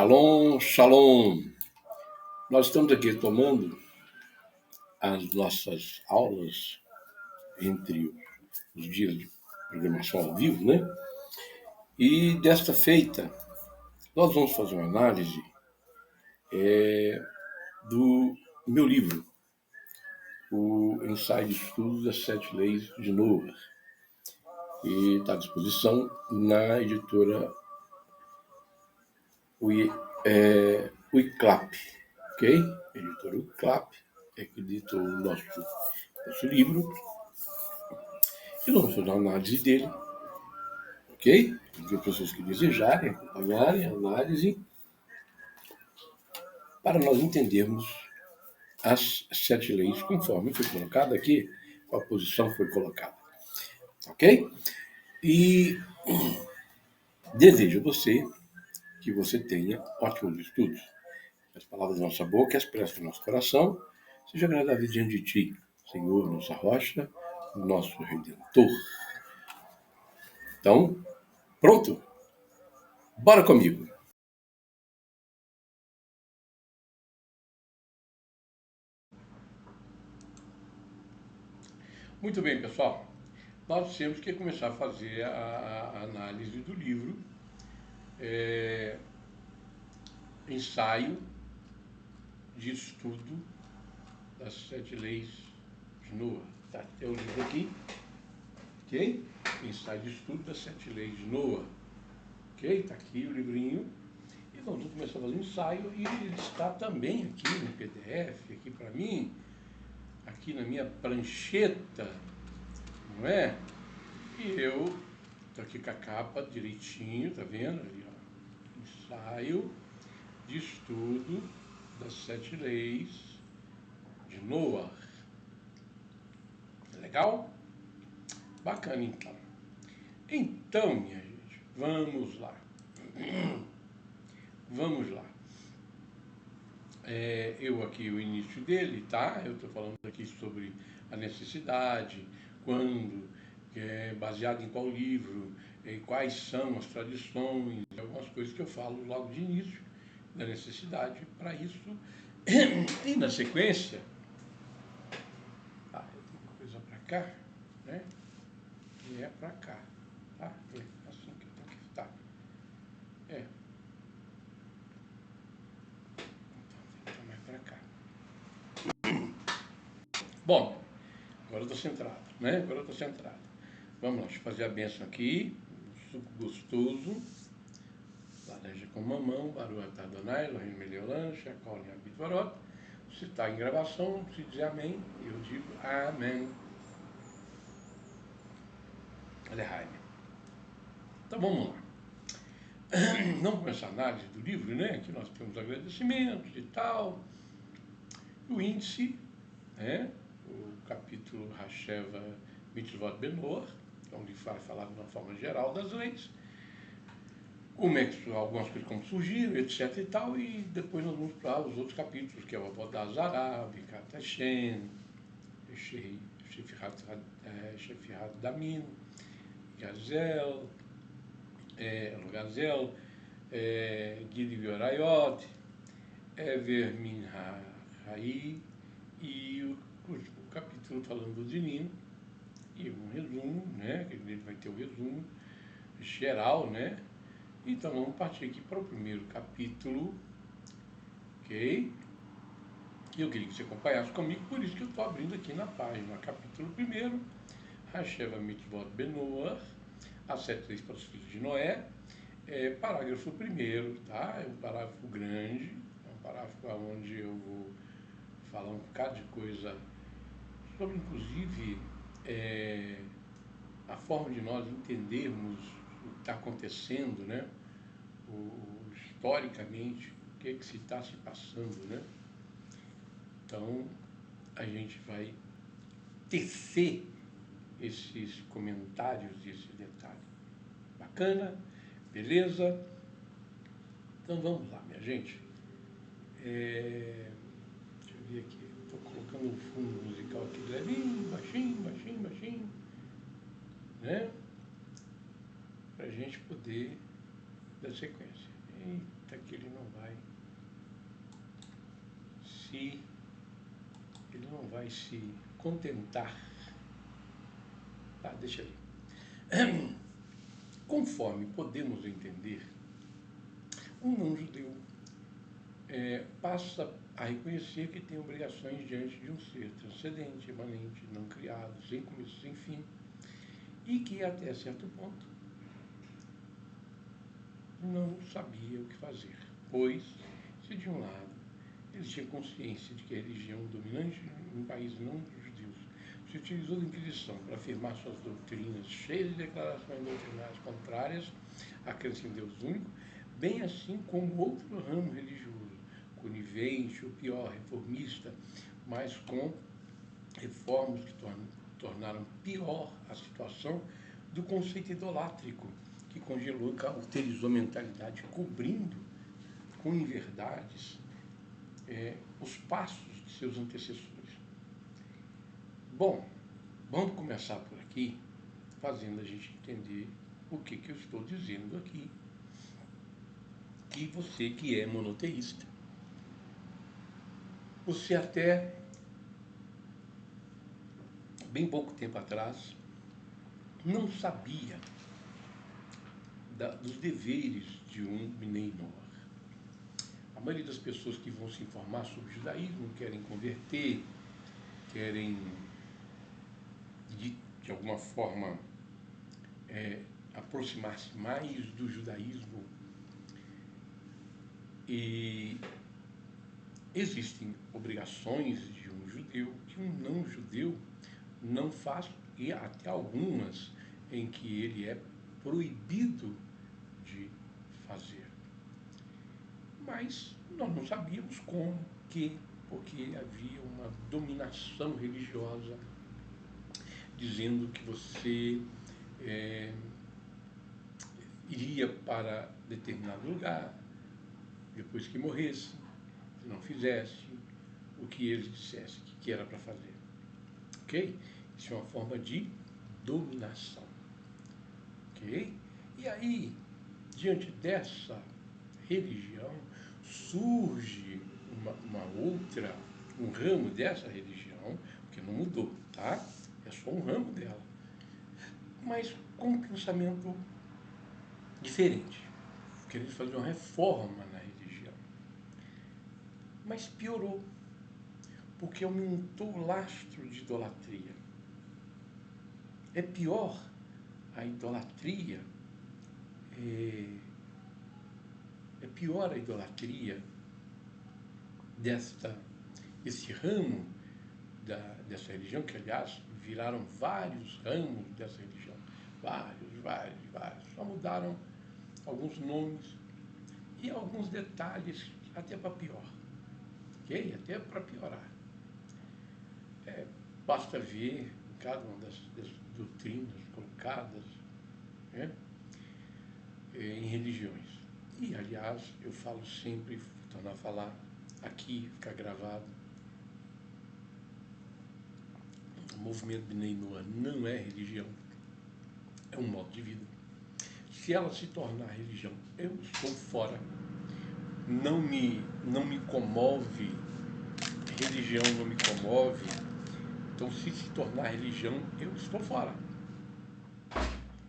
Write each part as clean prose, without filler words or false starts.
Shalom, shalom. Nós estamos aqui tomando as nossas aulas entre os dias de programação ao vivo, né? E desta feita, nós vamos fazer uma análise do meu livro, o Ensaio de Estudo das Sete Leis de Noah, e está à disposição na editora Wiclap, ok? Editora Wiclap é que editou o nosso livro, e nós vamos fazer uma análise dele, ok? Para as pessoas que desejarem acompanharem a análise, para nós entendermos as sete leis conforme foi colocado aqui, qual a posição foi colocada, ok? E desejo a você que você tenha ótimos estudos. As palavras da nossa boca e as preces do nosso coração seja agradável diante de ti, Senhor, nossa rocha, nosso Redentor. Então, pronto? Bora comigo! Muito bem, pessoal. Nós temos que começar a fazer a análise do livro Ensaio de Estudo das Sete Leis de Noah. Tá, tem o livro aqui, ok? Ensaio de Estudo das Sete Leis de Noah, ok? Está aqui o livrinho. E nós vamos começar a fazer um ensaio, e ele está também aqui no PDF, aqui para mim, aqui na minha prancheta, não é? E eu estou aqui com a capa direitinho, tá vendo? Ali, ó. Ensaio de Estudo das Sete Leis de Noah. Legal? Bacana, então. Então, minha gente, vamos lá. Vamos lá. Eu aqui, o início dele, tá? Eu estou falando aqui sobre a necessidade, quando, baseado em qual livro, quais são as tradições, algumas coisas que eu falo logo de início, da necessidade para isso. E na sequência, eu tenho coisa para cá, né? E é para cá, tá? É assim que eu tenho que estar. Então tem que estar mais para cá. Bom, agora eu estou centrado, né? Agora eu estou centrado. Vamos lá, deixa eu fazer a bênção aqui. Um suco gostoso. Laranja com mamão, Baruch Adonai, Elohim Meliolan, Shekol Yabit Varot. Se está em gravação, se dizer amém, eu digo amém. Alehaim. Então vamos lá. Vamos começar a análise do livro, né? Aqui nós temos agradecimentos e tal. O índice, né? O capítulo Hasheva Mitzvot Benor, onde vai falar de uma forma geral das leis, como é que algumas coisas como surgiram, etc e tal, e depois nós vamos para os outros capítulos, que é o Abodá Zará, Bikat Hashem, Shefirat Damin, Gazel, Gidi Viorayot, Ever Min Ha'i, e o capítulo falando do Nino, e um resumo, né? Ele vai ter o resumo geral, né? Então vamos partir aqui para o primeiro capítulo, ok? E eu queria que você acompanhasse comigo, por isso que eu estou abrindo aqui na página, capítulo 1, Hasheva Mitzvot Benoah, as sete leis para os filhos de Noé, parágrafo 1, tá? É um parágrafo grande, é um parágrafo onde eu vou falar um bocado de coisa sobre, inclusive, a forma de nós entendermos o que está acontecendo, né? Historicamente, o que se está se passando, né? Então, a gente vai tecer esses comentários e esse detalhe. Bacana? Beleza? Então, vamos lá, minha gente. Deixa eu ver aqui. Estou colocando um fundo musical aqui levinho, baixinho, né? Para a gente poder dar sequência. Eita. acredita que ele não vai se contentar. Tá, deixa aí. Conforme podemos entender, um não-judeu passa a reconhecer que tem obrigações diante de um ser transcendente, imanente, não criado, sem começo, sem fim, e que até certo ponto não sabia o que fazer, pois, se de um lado eles tinham consciência de que a religião dominante em países não judeus se utilizou da Inquisição para afirmar suas doutrinas cheias de declarações doutrinárias contrárias à crença em Deus único, bem assim como outro ramo religioso, conivente, ou pior, reformista, mas com reformas que tornaram pior a situação do conceito idolátrico, que congelou e cauterizou a mentalidade, cobrindo com inverdades os passos de seus antecessores. Bom, vamos começar por aqui, fazendo a gente entender o que eu estou dizendo aqui, que você que é monoteísta, você até bem pouco tempo atrás não sabia dos deveres de um Bnei Noach. A maioria das pessoas que vão se informar sobre o judaísmo querem converter, querem de alguma forma aproximar-se mais do judaísmo, e existem obrigações de um judeu que um não-judeu não faz, e até algumas em que ele é proibido de fazer. Mas nós não sabíamos como, porque havia uma dominação religiosa dizendo que você iria para determinado lugar depois que morresse, se não fizesse o que eles dissessem que era para fazer. Ok? Isso é uma forma de dominação. Ok? E aí, diante dessa religião, surge um ramo dessa religião, que não mudou, tá? É só um ramo dela, mas com um pensamento diferente, querendo fazer uma reforma na religião. Mas piorou, porque aumentou o lastro de idolatria. É pior a idolatria, desse ramo dessa religião, que aliás viraram vários ramos dessa religião, vários, só mudaram alguns nomes e alguns detalhes até para pior, ok? Até para piorar. Basta ver cada uma das doutrinas colocadas em religiões. E, aliás, eu falo sempre, vou tornar a falar aqui, ficar gravado, o movimento Bnei Noach não é religião, é um modo de vida. Se ela se tornar religião, eu estou fora. Não me comove, religião não me comove. Então, se tornar religião, eu estou fora.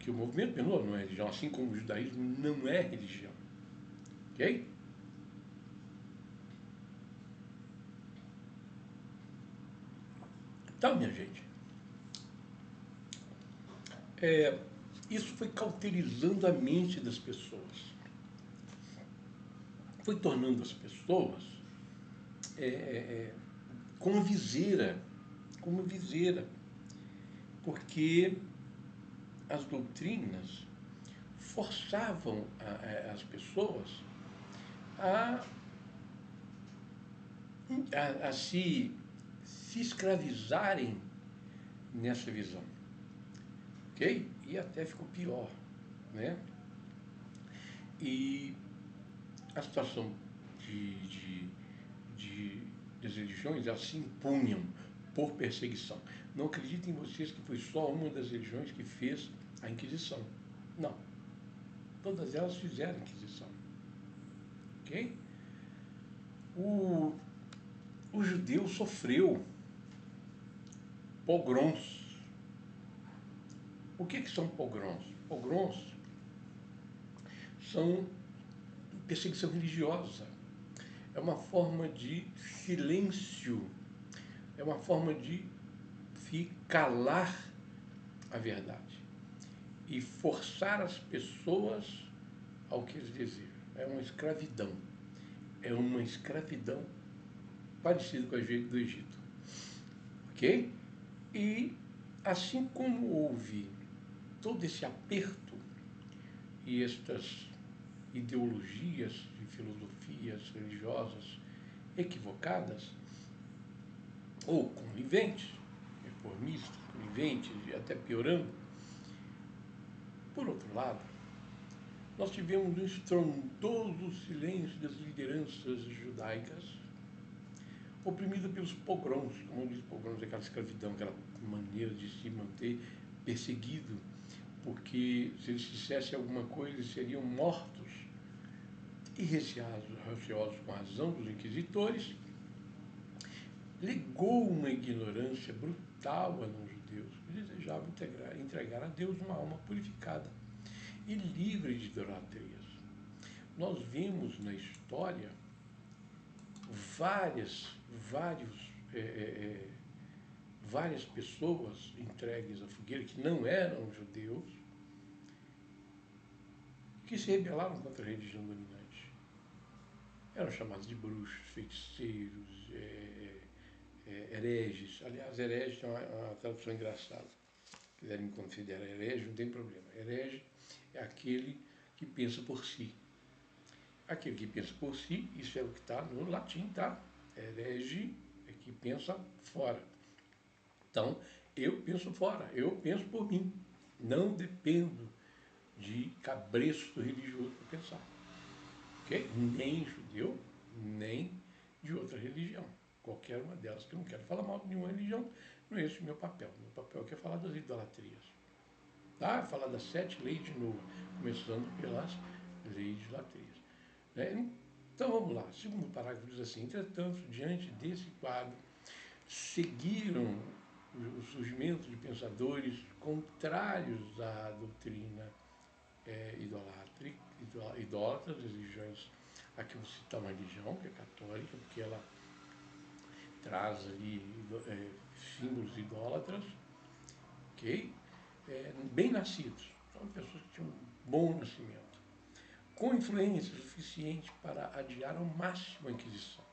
Que o movimento Bnei Noach não é religião, assim como o judaísmo não é religião. Ok? Então, minha gente, isso foi cauterizando a mente das pessoas. Foi tornando as pessoas como viseira, porque as doutrinas forçavam as pessoas a se escravizarem nessa visão, ok? E até ficou pior, né? E a situação das religiões, elas se impunham por perseguição. Não acreditem vocês que foi só uma das religiões que fez a Inquisição. Não. Todas elas fizeram a Inquisição. ok? O, o judeu sofreu pogroms. O que são pogroms? Pogroms são perseguição religiosa. É uma forma de silêncio, é uma forma de calar a verdade e forçar as pessoas ao que eles desejam. É uma escravidão. É uma escravidão parecida com a do Egito. Ok? E assim como houve todo esse aperto e estas ideologias e filosofias religiosas equivocadas, ou coniventes, reformistas, coniventes e até piorando, por outro lado, nós tivemos um estrondoso silêncio das lideranças judaicas, oprimida pelos pogroms, como diz pogroms, aquela escravidão, aquela maneira de se manter perseguido, porque se eles dissessem alguma coisa, eles seriam mortos, e receosos com a razão dos inquisitores, legou uma ignorância brutal a não-judeus que desejavam entregar a Deus uma alma purificada e livre de idolatrias. Nós vimos na história várias pessoas entregues à fogueira que não eram judeus, que se rebelaram contra a religião dominante. Eram chamados de bruxos, feiticeiros, hereges. Aliás, herege é uma tradução engraçada. Se quiserem me considerar herege, não tem problema. Herege é aquele que pensa por si. Aquele que pensa por si, isso é o que está no latim, tá? Herege é que pensa fora. Então, eu penso fora, eu penso por mim. Não dependo de cabresto religioso para pensar. Okay? Nem judeu, nem de outra religião. Qualquer uma delas, que eu não quero falar mal de nenhuma religião, não é esse o meu papel. Meu papel aqui é falar das idolatrias. Tá? Falar das 7 leis de Noa, começando pelas leis de idolatrias. Então vamos lá. O segundo parágrafo diz assim: entretanto, diante desse quadro, seguiram o surgimento de pensadores contrários à doutrina idólatra, das religiões. Aqui eu vou citar uma religião, que é católica, porque ela traz ali símbolos idólatras, ok? Bem nascidos, são pessoas que tinham um bom nascimento, com influência suficiente para adiar ao máximo a Inquisição.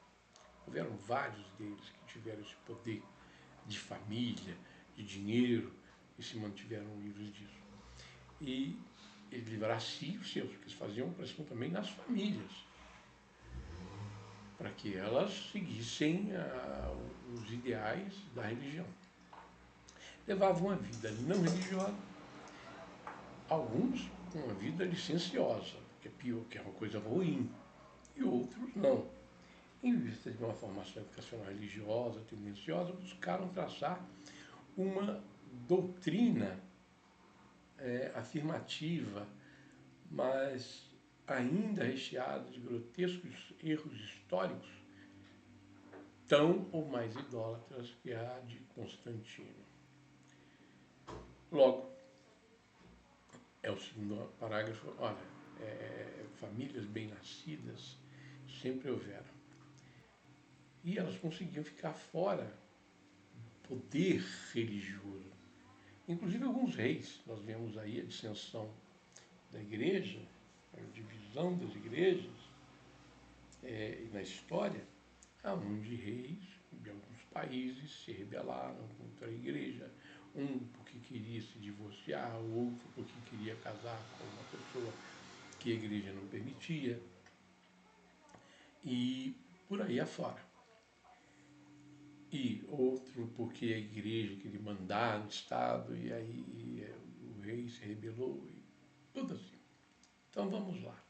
Houveram vários deles que tiveram esse poder de família, de dinheiro, e se mantiveram livres disso. E eles livraram a si os seus, porque eles faziam pressão também nas famílias, para que elas seguissem os ideais da religião. Levavam uma vida não religiosa, alguns com uma vida licenciosa, que é pior, que é uma coisa ruim, e outros não. Em vista de uma formação educacional religiosa, tendenciosa, buscaram traçar uma doutrina afirmativa, mas ainda recheada de grotescos erros históricos, tão ou mais idólatras que a de Constantino. Logo, é o segundo parágrafo, olha, famílias bem-nascidas sempre houveram. E elas conseguiam ficar fora do poder religioso. Inclusive alguns reis, nós vemos aí a dissensão da igreja, a divisão das igrejas na história, onde reis de alguns países se rebelaram contra a igreja, um porque queria se divorciar, o outro porque queria casar com uma pessoa que a igreja não permitia, e por aí afora. E outro porque a igreja queria mandar no Estado, e aí o rei se rebelou, e tudo assim. Então vamos lá.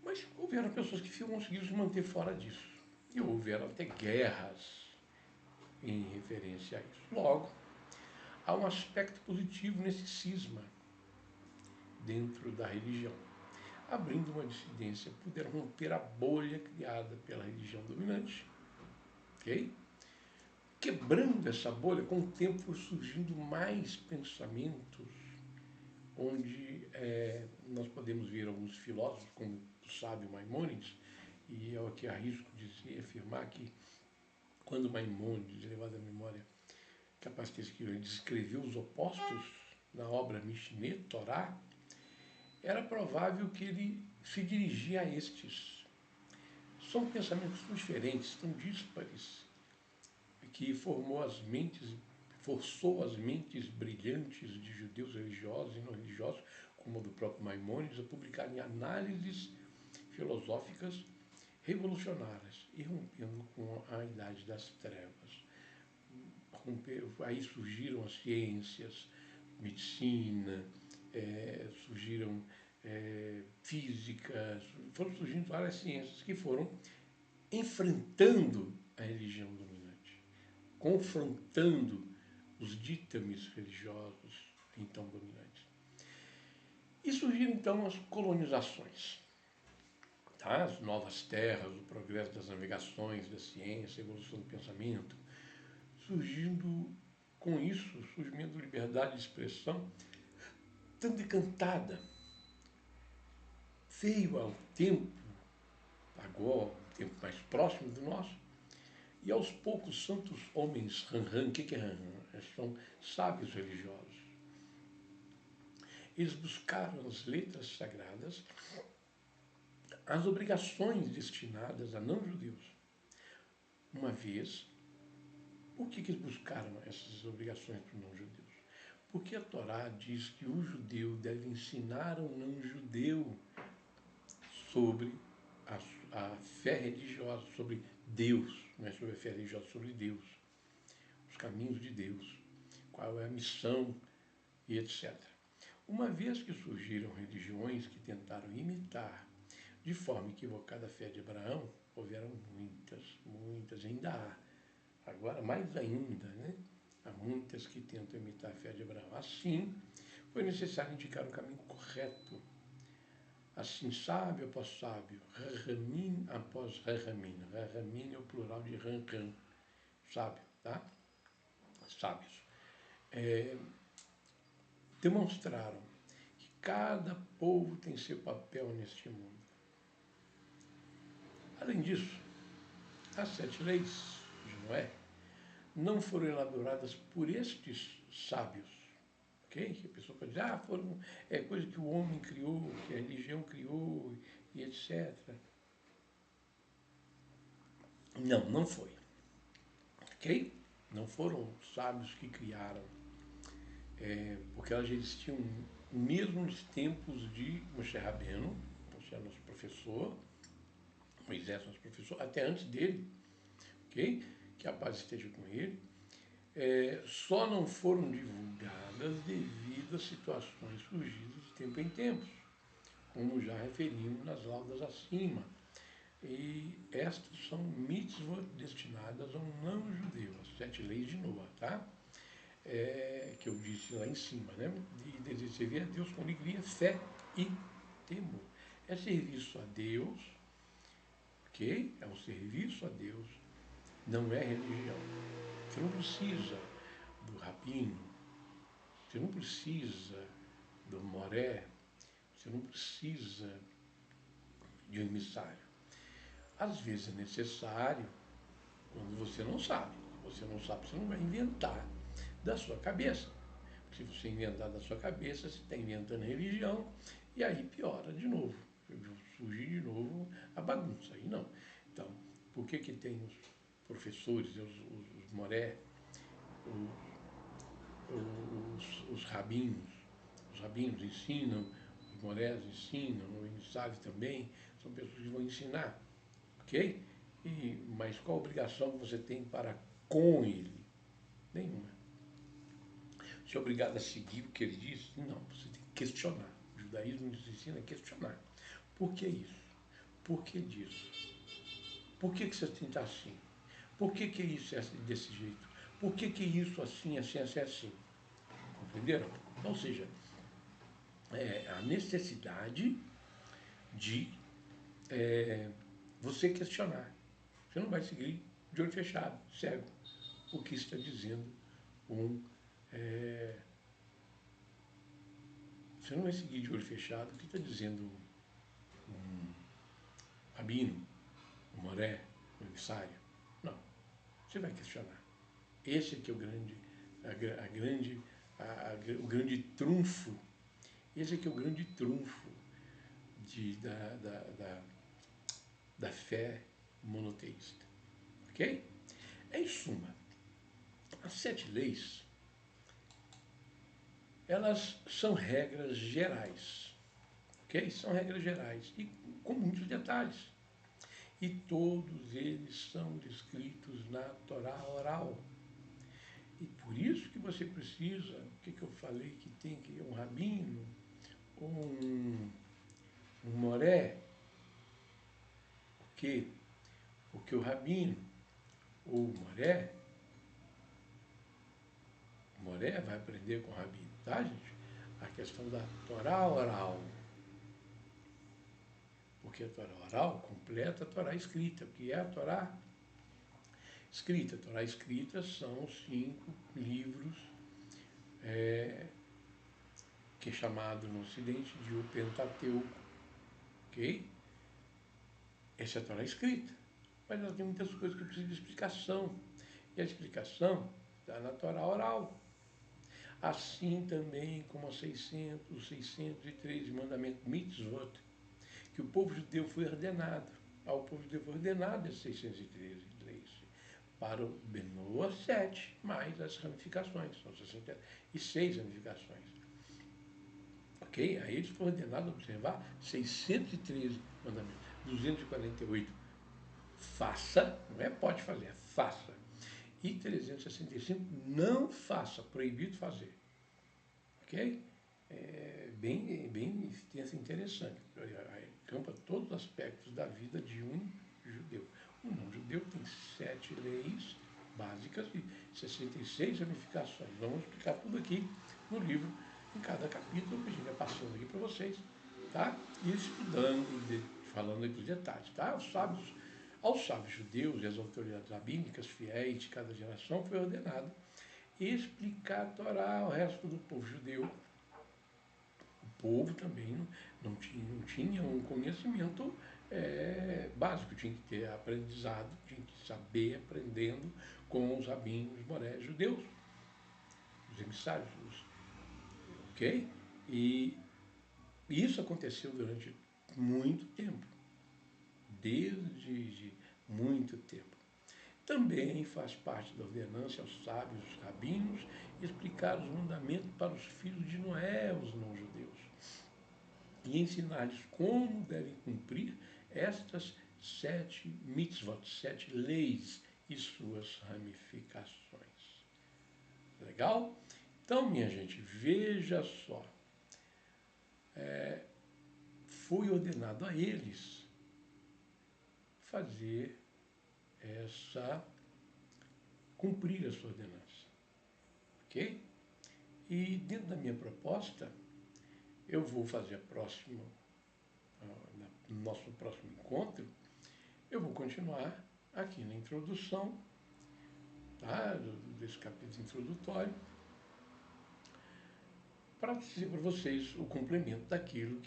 Mas houveram pessoas que conseguiram se manter fora disso. E houveram até guerras em referência a isso. Logo, há um aspecto positivo nesse cisma dentro da religião. abrindo uma dissidência, puderam romper a bolha criada pela religião dominante, ok? Quebrando essa bolha, com o tempo foram surgindo mais pensamentos, onde nós podemos ver alguns filósofos, como o sábio Maimônides, e eu aqui arrisco dizer, afirmar que quando Maimônides, elevado à memória, capaz de ter escrito, ele descreveu os opostos na obra Mishneh, Torá, era provável que ele se dirigia a estes. São pensamentos tão diferentes, tão díspares, que forçou as mentes brilhantes de judeus religiosos e não religiosos, como a do próprio Maimônides, a publicarem análises filosóficas revolucionárias e rompendo com a Idade das Trevas. Aí surgiram as ciências, medicina, surgiram física, foram surgindo várias ciências que foram enfrentando a religião dominante, confrontando os ditames religiosos então dominantes. E surgiram então as colonizações, tá? As novas terras, o progresso das navegações, da ciência, a evolução do pensamento, surgindo com isso, surgindo liberdade de expressão tão decantada. Veio ao tempo, agora, um tempo mais próximo do nosso, e aos poucos santos homens, o que é Ranran? São sábios religiosos. Eles buscaram nas letras sagradas as obrigações destinadas a não-judeus. Uma vez, por que eles buscaram essas obrigações para os não-judeus? Porque a Torá diz que o judeu deve ensinar ao não-judeu sobre a fé religiosa, sobre Deus, não é sobre a fé religiosa, sobre Deus, os caminhos de Deus, qual é a missão e etc. Uma vez que surgiram religiões que tentaram imitar de forma equivocada a fé de Abraão, houveram muitas, ainda há. Agora, mais ainda, né? Há muitas que tentam imitar a fé de Abraão. Assim, foi necessário indicar um caminho correto. Assim, sábio após sábio, Rahamim após Rahamim. Rahamim é o plural de Ranram, sábio, tá? Sábios. Demonstraram que cada povo tem seu papel neste mundo. Além disso, as 7 leis de Noé não foram elaboradas por estes sábios, ok? Que a pessoa pode dizer, foram coisa que o homem criou, que a religião criou e etc. Não, não foi, ok? Não foram sábios que criaram, porque elas já existiam mesmo nos tempos de Moshe Rabbeinu, Moshe é nosso professor, Moisés nosso professor, até antes dele, ok? Que a paz esteja com ele. Só não foram divulgadas devido a situações surgidas de tempo em tempos, como já referimos nas laudas acima. E estas são mitzvot destinadas a um não-judeu, as 7 leis de Noa, tá? Que eu disse lá em cima, né? De servir a Deus com alegria, fé e temor. É serviço a Deus, ok? É um serviço a Deus, não é religião. Você não precisa do rabino, você não precisa do moré, você não precisa de um emissário. Às vezes é necessário quando você não sabe. Se você não sabe, você não vai inventar da sua cabeça. Porque se você inventar da sua cabeça, você está inventando religião e aí piora de novo. Surge de novo a bagunça. Aí não. Então, por que tem os professores, os moré, os rabinos? Os rabinos ensinam, os morés ensinam, o emissário também, são pessoas que vão ensinar, ok? Mas qual a obrigação que você tem para com ele? Nenhuma. Você é obrigado a seguir o que ele diz? Não, você tem que questionar. O judaísmo nos ensina a questionar. Por que isso? Por que disso? Por que você tem que estar assim? Por que isso é desse jeito? Por que isso assim, assim, assim, assim? Compreenderam? Ou seja, a necessidade de você questionar. Você não vai seguir de olho fechado, cego, o que está dizendo você não vai seguir de olho fechado o que está dizendo um rabino, um moré, um emissário. Não. Você vai questionar. Esse aqui é o grande, o grande trunfo. Esse aqui é o grande trunfo da fé monoteísta. Ok? Em suma, as 7 leis, elas são regras gerais. Ok? São regras gerais e com muitos detalhes. E todos eles são descritos na Torá oral. E por isso que você precisa, o que eu falei, que tem que um rabino, um moré, porque o rabino ou o moré vai aprender com o rabino, tá, gente? A questão da Torá oral. Porque a Torá oral completa a Torá escrita. O que é a Torá escrita? A Torá escrita são 5 livros que é chamado no Ocidente de o Pentateuco, ok? Essa é a Torá escrita. Mas ela tem muitas coisas que precisam de explicação. E a explicação está na Torá oral. Assim também como os 613 mandamentos, mitzvot, que o povo judeu foi ordenado. Ao povo judeu foi ordenado as 613 leis. Para o Benoa 7, mais as ramificações, são 66 ramificações. Ok? Aí eles foram ordenados a observar 613 mandamentos. 248, faça, não é pode fazer, é faça. E 365, não faça, proibido fazer. Ok? Bem interessante. Campa todos os aspectos da vida de um judeu. O não-judeu tem 7 leis básicas e 66 ramificações. Vamos explicar tudo aqui no livro, em cada capítulo, a gente vai passando aqui para vocês, tá? E estudando, falando aí dos detalhes, tá? Aos sábios judeus e às autoridades rabínicas fiéis de cada geração foi ordenado explicar a Torá ao resto do povo judeu. O povo também não tinha um conhecimento básico, tinha que ter aprendizado, tinha que saber aprendendo com os rabinos morés judeus, os emissários, ok? E isso aconteceu durante muito tempo, desde muito tempo. Também faz parte da ordenança aos sábios, os rabinos, explicar os mandamentos para os filhos de Noé, os não-judeus, e ensinar-lhes como devem cumprir estas 7 mitzvot, 7 leis e suas ramificações. Legal? Então, minha gente, veja só. Foi ordenado a eles cumprir essa ordenança. Ok? E dentro da minha proposta, eu vou fazer no nosso próximo encontro, eu vou continuar aqui na introdução, tá? Desse capítulo introdutório, para dizer para vocês o complemento daquilo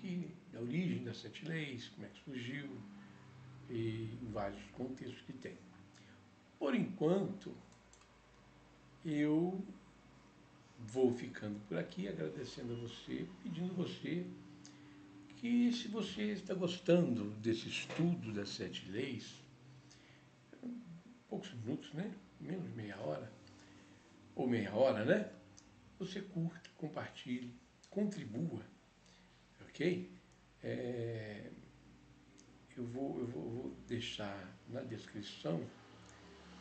da origem das 7 leis, como é que surgiu, e vários contextos que tem. Por enquanto, eu vou ficando por aqui, agradecendo a você, pedindo a você que, se você está gostando desse estudo das 7 leis, poucos minutos, né? Menos de meia hora, ou meia hora, né? Você curta, compartilhe, contribua, ok? Eu vou deixar na descrição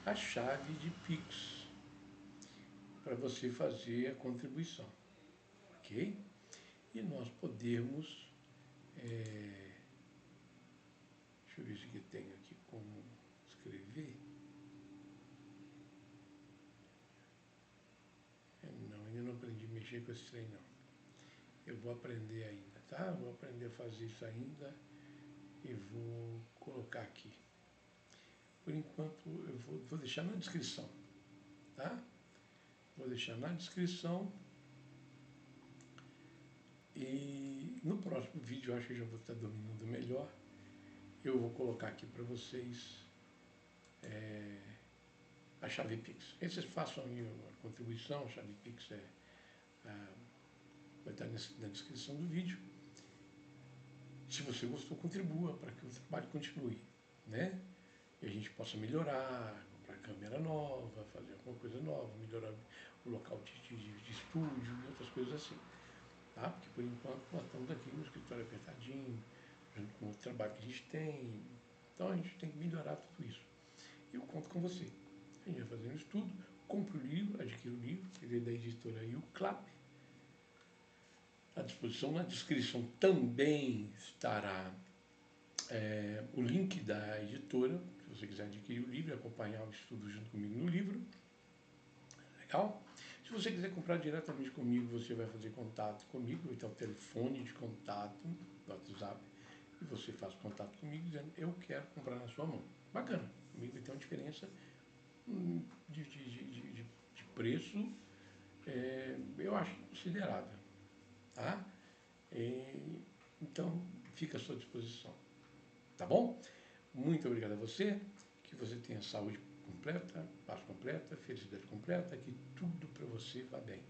a chave de Pix para você fazer a contribuição, ok? E nós podemos, deixa eu ver se tenho aqui como escrever. Não, ainda não aprendi a mexer com esse trem, não. Eu vou aprender ainda, tá? Vou aprender a fazer isso ainda. e vou colocar aqui. Por enquanto eu vou deixar na descrição, tá? Vou deixar na descrição e no próximo vídeo eu acho que eu já vou estar dominando melhor. Eu vou colocar aqui para vocês a chave Pix. Aí vocês façam aí a contribuição, a chave Pix vai estar na descrição do vídeo. Se você gostou, contribua para que o trabalho continue, né? E a gente possa melhorar, comprar câmera nova, fazer alguma coisa nova, melhorar o local de estúdio e outras coisas assim, tá? Porque por enquanto nós estamos aqui no escritório apertadinho, junto com o trabalho que a gente tem, então a gente tem que melhorar tudo isso. E eu conto com você. A gente vai fazendo isso tudo, compre o livro, adquira o livro, ele é da editora Uclap. À disposição, na descrição também estará o link da editora, se você quiser adquirir o livro e acompanhar o estudo junto comigo no livro. Legal? Se você quiser comprar diretamente comigo, você vai fazer contato comigo, vai ter o telefone de contato do WhatsApp, e você faz contato comigo dizendo, eu quero comprar na sua mão. Bacana, comigo vai ter uma diferença de preço, eu acho considerável, tá? Então, fica à sua disposição, tá bom? Muito obrigado a você, que você tenha saúde completa, paz completa, felicidade completa, que tudo para você vá bem.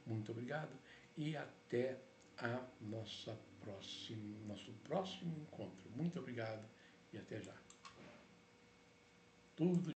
Muito obrigado e até nosso próximo encontro. Muito obrigado e até já. Tudo